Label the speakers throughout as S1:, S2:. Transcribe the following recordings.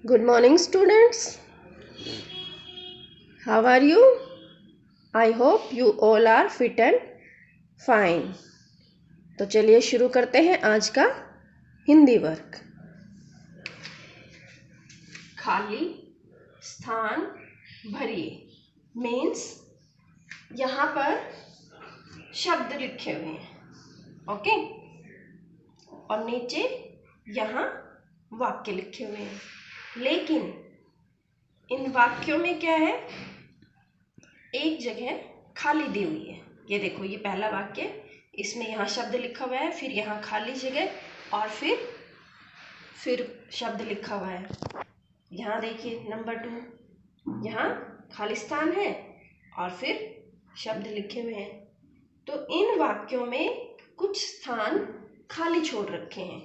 S1: Good morning, students. How are you? I hope you all are fit and fine. तो चलिए शुरू करते हैं आज का हिंदी वर्क। खाली स्थान भरिए मीन्स यहाँ पर शब्द लिखे हुए हैं, ओके, और नीचे यहाँ वाक्य लिखे हुए हैं। लेकिन इन वाक्यों में क्या है, एक जगह खाली दी हुई है। ये देखो, ये पहला वाक्य, इसमें यहाँ शब्द लिखा हुआ है, फिर यहाँ खाली जगह और फिर शब्द लिखा हुआ है। यहाँ देखिए नंबर 2, यहाँ खाली स्थान है और फिर शब्द लिखे हुए हैं। तो इन वाक्यों में कुछ स्थान खाली छोड़ रखे हैं,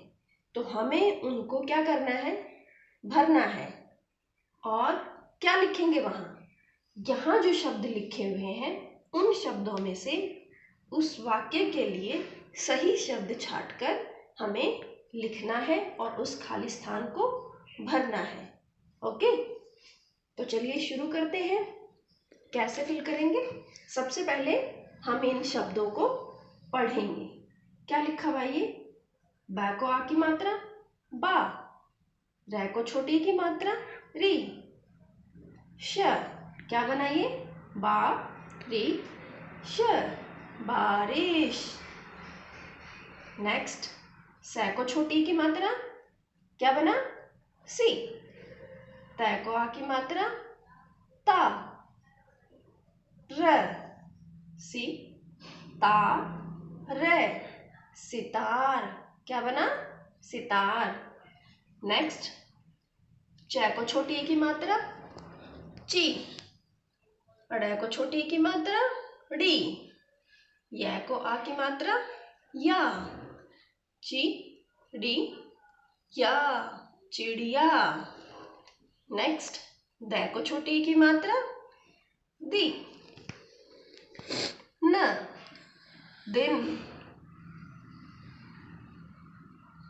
S1: तो हमें उनको क्या करना है, भरना है। और क्या लिखेंगे वहाँ, यहाँ जो शब्द लिखे हुए हैं उन शब्दों में से उस वाक्य के लिए सही शब्द छांटकर हमें लिखना है और उस खाली स्थान को भरना है। ओके, तो चलिए शुरू करते हैं। कैसे फिल करेंगे? सबसे पहले हम इन शब्दों को पढ़ेंगे। क्या लिखा हुआ है? ये बा को आ की मात्रा बा, रै को छोटी की मात्रा री, श क्या बनाइए, बा री श, बारिश। नेक्स्ट, स को छोटी की मात्रा क्या बना, सी, त को आ की मात्रा ता, र, सी ता र, सितार क्या बना, सितार। नेक्स्ट, च को छोटी की मात्रा ची, ड़ को छोटी की मात्रा डी, य को आ की मात्रा या, ची डी या, चिड़िया। नेक्स्ट, द को छोटी की मात्रा दी, न, दिन,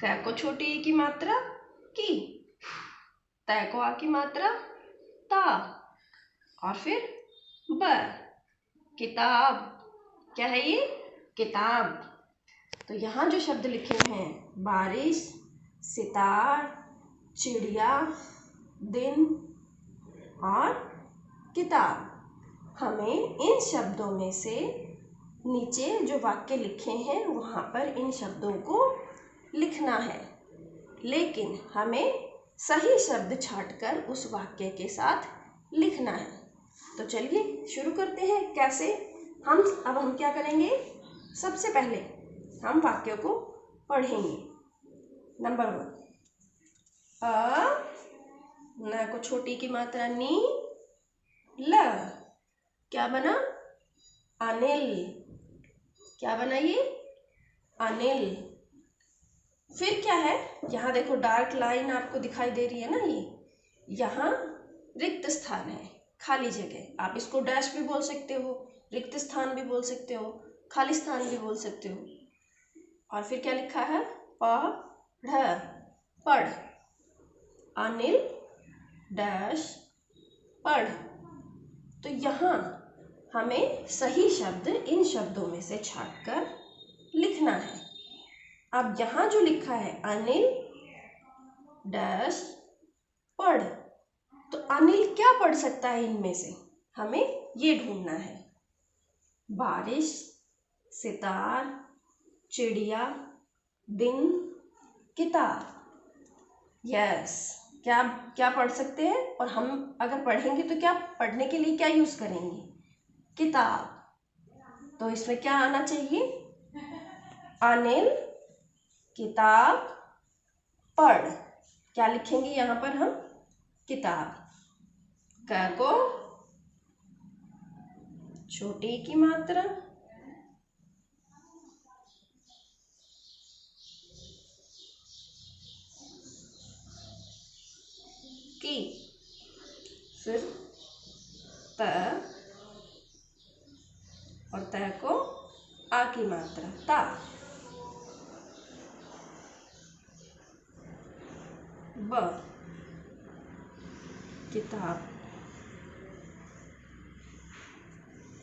S1: क को छोटी की मात्रा की, त को आ की मात्रा ता, और फिर ब, किताब। क्या है ये, किताब। तो यहाँ जो शब्द लिखे हैं, बारिश, सितार, चिड़िया, दिन और किताब, हमें इन शब्दों में से नीचे जो वाक्य लिखे हैं वहाँ पर इन शब्दों को लिखना है, लेकिन हमें सही शब्द छांटकर उस वाक्य के साथ लिखना है। तो चलिए शुरू करते हैं। कैसे? हम क्या करेंगे, सबसे पहले हम वाक्यों को पढ़ेंगे। नंबर 1, न को छोटी की मात्रा नी, ल, क्या बना, अनिल। क्या बना ये, अनिल। फिर क्या है, यहाँ देखो डार्क लाइन आपको दिखाई दे रही है ना, ये यहाँ रिक्त स्थान है, खाली जगह। आप इसको डैश भी बोल सकते हो, रिक्त स्थान भी बोल सकते हो, खाली स्थान भी बोल सकते हो। और फिर क्या लिखा है, पढ़, पढ़, अनिल डैश पढ़। तो यहाँ हमें सही शब्द इन शब्दों में से छांटकर लिखना है। अब यहाँ जो लिखा है, अनिल डैश पढ़, तो अनिल क्या पढ़ सकता है इनमें से, हमें ये ढूंढना है। बारिश, सितार, चिड़िया, दिन, किताब। यस, क्या क्या पढ़ सकते हैं? और हम अगर पढ़ेंगे तो क्या पढ़ने के लिए क्या यूज करेंगे, किताब। तो इसमें क्या आना चाहिए, अनिल किताब पढ़। क्या लिखेंगे यहाँ पर हम, किताब। क को छोटी की मात्रा की, फिर त, और त को आ की मात्रा ता, ब, किताब।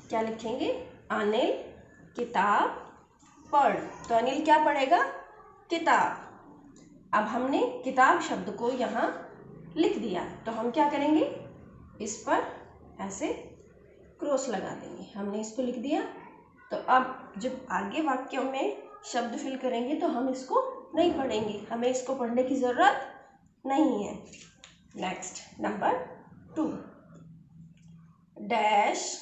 S1: क्या लिखेंगे? अनिल किताब पढ़। तो अनिल क्या पढ़ेगा? किताब। अब हमने किताब शब्द को यहाँ लिख दिया, तो हम क्या करेंगे? इस पर ऐसे क्रॉस लगा देंगे। हमने इसको लिख दिया। तो अब जब आगे वाक्यों में शब्द फिल करेंगे तो हम इसको नहीं पढ़ेंगे, हमें इसको पढ़ने की ज़रूरत नहीं है। नेक्स्ट नंबर 2, डैश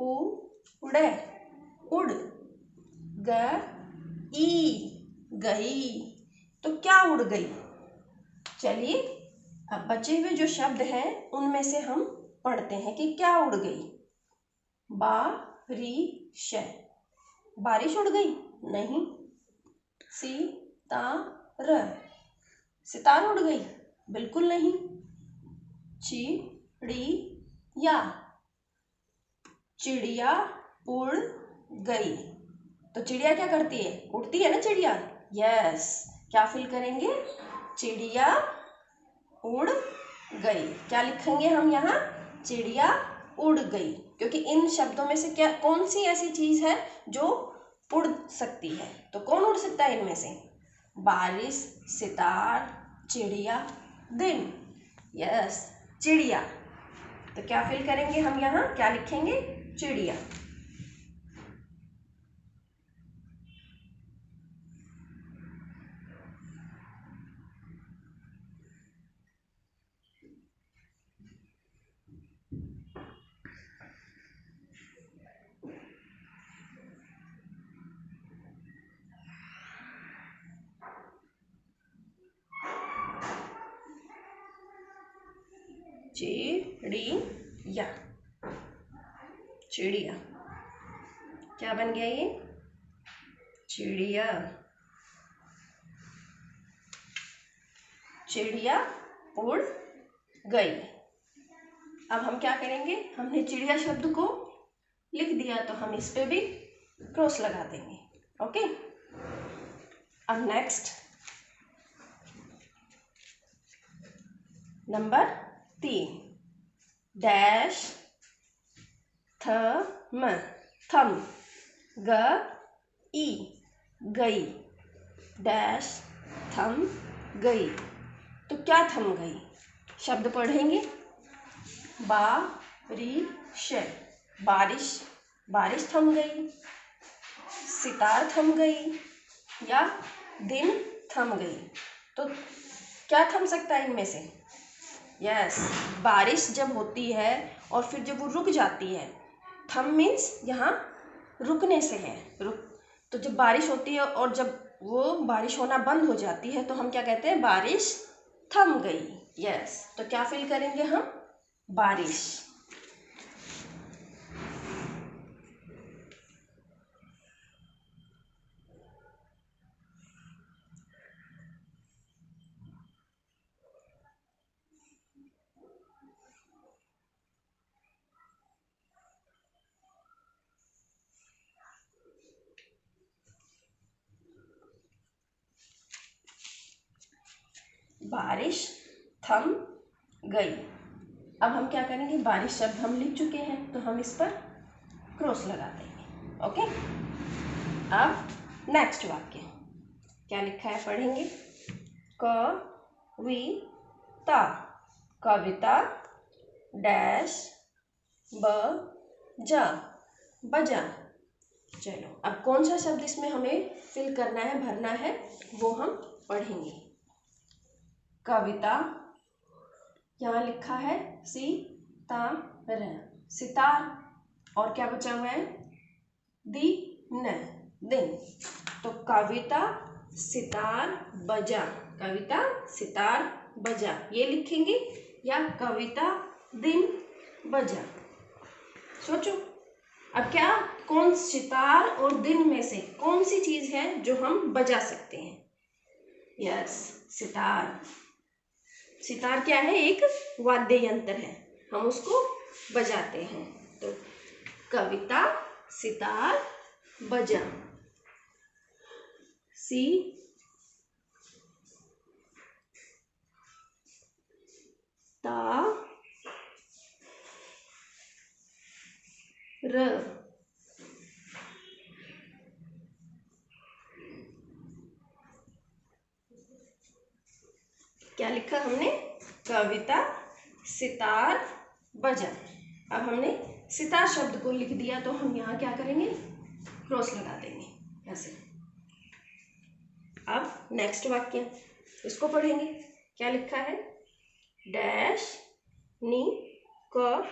S1: उड़े, उड़ गई। तो क्या उड़ गई? चलिए अब बचे हुए जो शब्द हैं उनमें से हम पढ़ते हैं कि क्या उड़ गई। बारिश, बारिश उड़ गई? नहीं। सितार उड़ गई? बिल्कुल नहीं। चिड़िया उड़ गई। तो चिड़िया क्या करती है? उड़ती है ना चिड़िया। यस, क्या फिल करेंगे? चिड़िया उड़ गई। क्या लिखेंगे हम यहाँ? चिड़िया उड़ गई, क्योंकि इन शब्दों में से क्या कौन सी ऐसी चीज है जो उड़ सकती है? तो कौन उड़ सकता है इनमें से? बारिश, सितार, चिड़िया, दिन। यस, चिड़िया। तो क्या फिल करेंगे हम यहाँ? क्या लिखेंगे? चिड़िया। चिड़िया, चिड़िया। क्या बन गया ये? चिड़िया। चिड़िया उड़ गई। अब हम क्या करेंगे? हमने चिड़िया शब्द को लिख दिया, तो हम इस पे भी क्रॉस लगा देंगे। ओके। अब नेक्स्ट नंबर 3, डैश थम गई, डैश थम गई। तो क्या थम गई? शब्द पढ़ेंगे। बारिश, बारिश थम गई, सितार थम गई, या दिन थम गई। तो क्या थम सकता है इनमें से? यस, बारिश जब होती है और फिर जब वो रुक जाती है, थम मीन्स यहाँ रुकने से है, तो जब बारिश होती है और जब वो बारिश होना बंद हो जाती है तो हम क्या कहते हैं? बारिश थम गई। यस, तो क्या फिल करेंगे हम? बारिश। बारिश थम गई। अब हम क्या करेंगे? बारिश शब्द हम लिख चुके हैं, तो हम इस पर क्रॉस लगा देंगे। ओके। अब नेक्स्ट वाक्य क्या लिखा है पढ़ेंगे। कविता, कविता डैश बजा। चलो अब कौन सा शब्द इसमें हमें फिल करना है, भरना है, वो हम पढ़ेंगे। कविता, यहाँ लिखा है सितार, और क्या बचा हुआ है? दिन। तो कविता सितार बजा, कविता सितार बजा ये लिखेंगे, या कविता दिन बजा। सोचो अब क्या, कौन सितार और दिन में से कौन सी चीज है जो हम बजा सकते हैं? यस, सितार। सितार क्या है? एक वाद्य यंत्र है, हम उसको बजाते हैं। तो कविता सितार बजा। ता र। क्या लिखा हमने? कविता सितार बजा। अब हमने सितार शब्द को लिख दिया तो हम यहाँ क्या करेंगे? क्रॉस लगा देंगे ऐसे। अब नेक्स्ट वाक्य इसको पढ़ेंगे। क्या लिखा है? डैश निकल,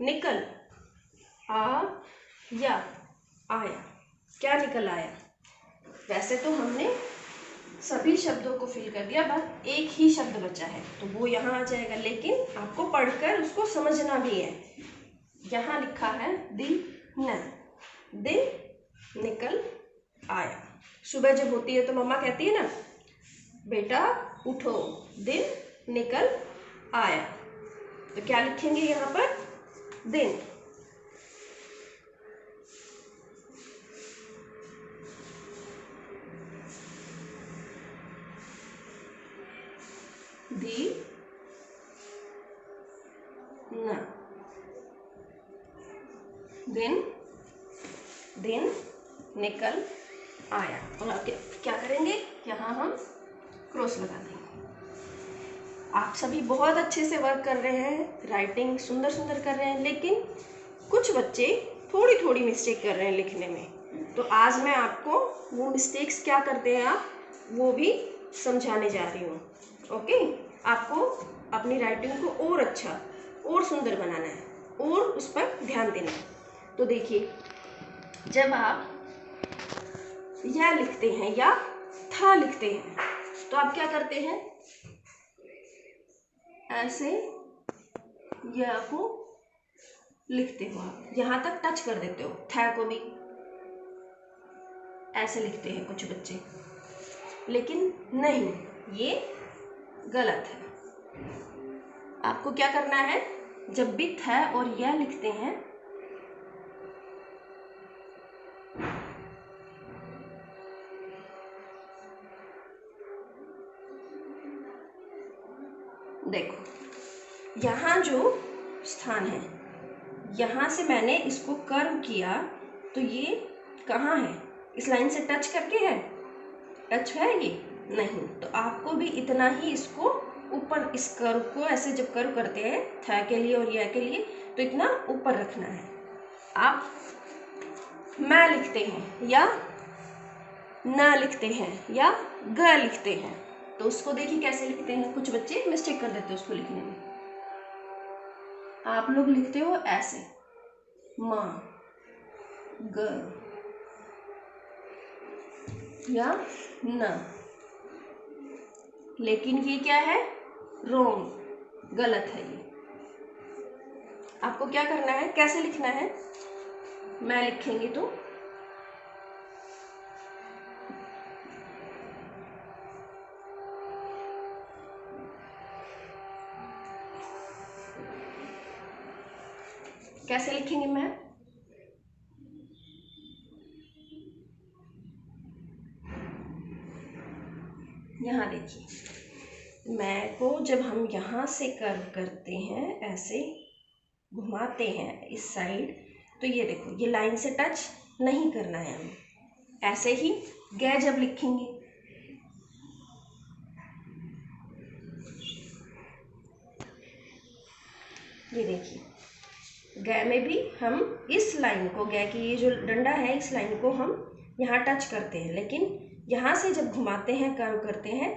S1: निकल आया, आया। क्या निकल आया? वैसे तो हमने सभी शब्दों को फिल कर दिया, बस एक ही शब्द बचा है तो वो यहाँ आ जाएगा, लेकिन आपको पढ़कर उसको समझना भी है। यहाँ लिखा है दिन, दिन निकल आया। सुबह जब होती है तो मम्मा कहती है ना, बेटा उठो, दिन निकल आया। तो क्या लिखेंगे यहाँ पर? दिन। दी न, दिन, दिन निकल आया। और अब क्या करेंगे? यहाँ हम क्रॉस लगा देंगे। आप सभी बहुत अच्छे से वर्क कर रहे हैं, राइटिंग सुंदर सुंदर कर रहे हैं, लेकिन कुछ बच्चे थोड़ी थोड़ी मिस्टेक कर रहे हैं लिखने में। तो आज मैं आपको वो मिस्टेक्स क्या करते हैं आप, वो भी समझाने जा रही हूँ। ओके, आपको अपनी राइटिंग को और अच्छा और सुंदर बनाना है और उस पर ध्यान देना है। तो देखिए, जब आप या लिखते हैं या था लिखते हैं तो आप क्या करते हैं? ऐसे या को लिखते हो, आप यहाँ तक टच कर देते हो। था को भी ऐसे लिखते हैं कुछ बच्चे, लेकिन नहीं, ये गलत है। आपको क्या करना है? जब भी था और या लिखते हैं, देखो यहाँ जो स्थान है, यहाँ से मैंने इसको कर्व किया तो ये कहाँ है? इस लाइन से टच करके है? टच है ये? नहीं। तो आपको भी इतना ही इसको ऊपर, इस कर्व को ऐसे जब कर्व करते हैं था के लिए और या के लिए, तो इतना ऊपर रखना है। आप मैं लिखते हैं या न लिखते हैं या ग लिखते हैं, तो उसको देखिए कैसे लिखते हैं। कुछ बच्चे मिस्टेक कर देते हैं उसको लिखने में। आप लोग लिखते हो ऐसे, म ग या न, लेकिन ये क्या है? रॉन्ग, गलत है ये। आपको क्या करना है? कैसे लिखना है? मैं लिखेंगे तो कैसे लिखेंगे? मैं यहाँ देखिए, मैं को जब हम यहाँ से कर्व करते हैं, ऐसे घुमाते हैं इस साइड, तो ये देखो ये लाइन से टच नहीं करना है हमें। ऐसे ही ग जब लिखेंगे, ये देखिए ग में भी हम इस लाइन को, ग की ये जो डंडा है, इस लाइन को हम यहाँ टच करते हैं, लेकिन यहाँ से जब घुमाते हैं, कर्व करते हैं,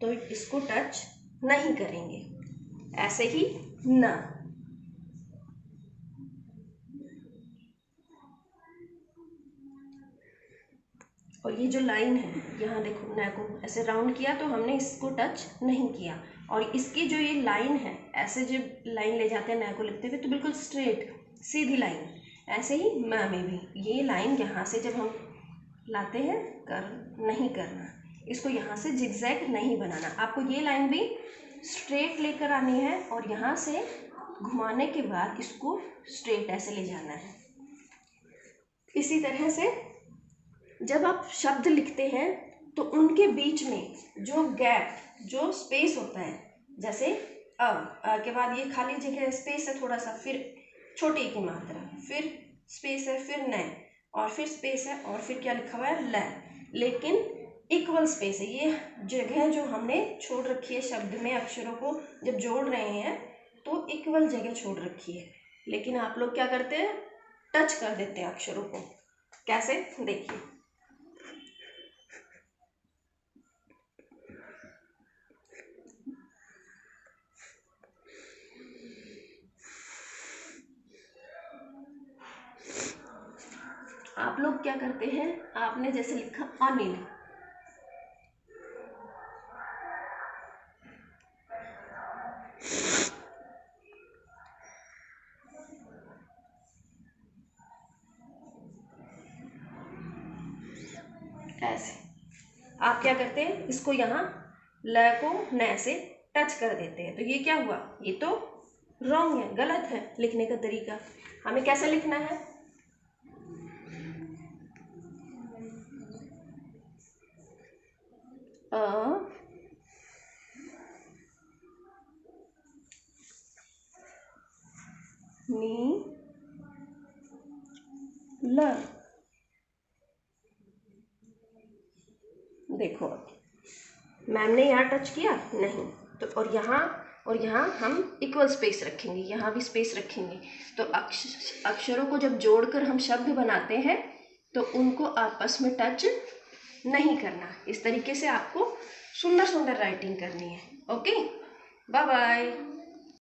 S1: तो इसको टच नहीं करेंगे। ऐसे ही न, और ये जो लाइन है यहाँ देखो, न को ऐसे राउंड किया तो हमने इसको टच नहीं किया। और इसकी जो ये लाइन है, ऐसे जब लाइन ले जाते हैं न को लिखते हुए, तो बिल्कुल स्ट्रेट सीधी लाइन। ऐसे ही म में भी ये लाइन यहाँ से जब हम लाते हैं, कर नहीं करना, इसको यहाँ से जिगजैग नहीं बनाना। आपको ये लाइन भी स्ट्रेट लेकर आनी है और यहाँ से घुमाने के बाद इसको स्ट्रेट ऐसे ले जाना है। इसी तरह से जब आप शब्द लिखते हैं तो उनके बीच में जो गैप, जो स्पेस होता है, जैसे के बाद ये खाली जगह स्पेस है थोड़ा सा, फिर छोटी की मात्रा, फिर स्पेस है, फिर न, और फिर स्पेस है, और फिर क्या लिखा हुआ है ल, लेकिन इक्वल स्पेस है। ये जगह जो हमने छोड़ रखी है शब्द में, अक्षरों को जब जोड़ रहे हैं तो इक्वल जगह छोड़ रखी है, लेकिन आप लोग क्या करते हैं, टच कर देते हैं अक्षरों को। कैसे, देखिए। आप लोग क्या करते हैं, आपने जैसे लिखा अनिल, ऐसे आप क्या करते हैं, इसको यहाँ ल को न से टच कर देते हैं, तो ये क्या हुआ, ये तो रॉन्ग है, गलत है लिखने का तरीका। हमें कैसे लिखना है, नी ल। देखो मैम ने यहाँ टच किया नहीं, तो और यहाँ हम इक्वल स्पेस रखेंगे, यहाँ भी स्पेस रखेंगे, तो अक्षरों को जब जोड़कर हम शब्द बनाते हैं तो उनको आपस में टच नहीं करना। इस तरीके से आपको सुंदर सुंदर राइटिंग करनी है। Okay, bye bye.